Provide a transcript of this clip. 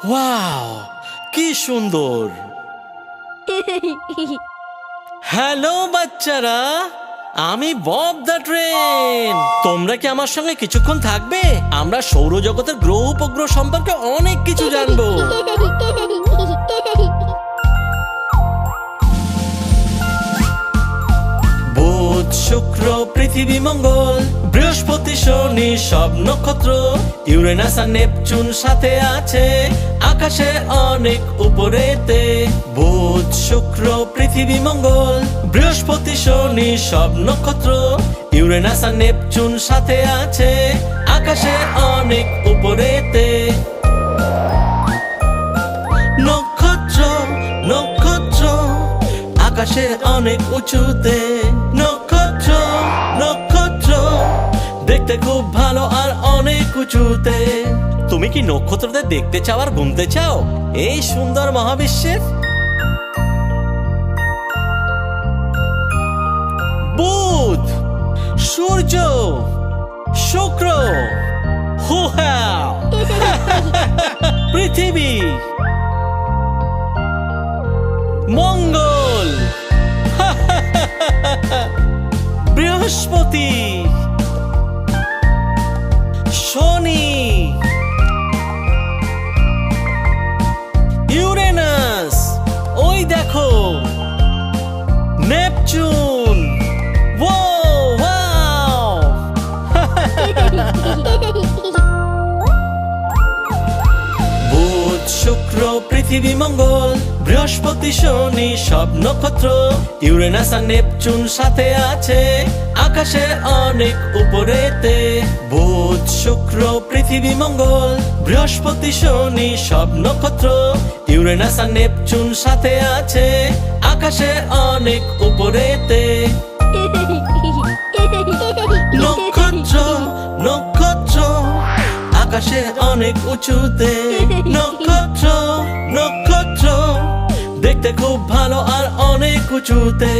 Wow, কি সুন্দর! Hello বাচ্চারা, আমি বব দ্য ট্রেন। তোমরা কি আমার সঙ্গে কিছুক্ষণ থাকবে? আমরা সৌরজগতের গ্রহ উপগ্রহ সম্পর্কে অনেক কিছু জানবো। বুধ, শুক্র, পৃথিবী, মঙ্গল, বৃহস্পতি, শনি, সব নক্ষত্র, ইউরেনাস আর নেপচুন সাথে আছে আকাশে অনেক উপরেতে। বুধ, শুক্র, পৃথিবী, মঙ্গল, বৃহস্পতি, শনি, সব নক্ষত্র, ইউরেনাস আর নেপচুন সাথে আছে আকাশে অনেক উপরেতে। নক্ষত্র, নক্ষত্র, আকাশে অনেক উঁচুতে। নক্ষত্র, নক্ষত্র, দেখতে খুব ভালো আর অনেক উঁচুতে। তুমি কি নক্ষত্রদের দেখতে চাও আর গুনতে চাও এই সুন্দর মহাবিশ্বের? বুধ, সূর্য, শুক্র, পৃথিবী, মঙ্গল, বৃহস্পতি, শনি, ইউরেনাস, ওই দেখো নেপচুন। ওয়াও! বুধ, শুক্র, পৃথিবী, মঙ্গল, বৃহস্পতি, শনি, সব নক্ষত্র, ইউরেনাস আর নেপচুন সাথে আছে আকাশে অনেক উপরেতে। বুধ, শুক্র, পৃথিবী, মঙ্গল, বৃহস্পতি, শনি, সব নক্ষত্র, ইউরেনাস আর নেপচুন সাথে আছে আকাশে অনেক উপরেতে। নক্ষত্র, নক্ষত্র, আকাশে অনেক উঁচুতে। নক্ষত্র, নক্ষত্র, দেখতে খুব ভালো আর অনেক উঁচুতে।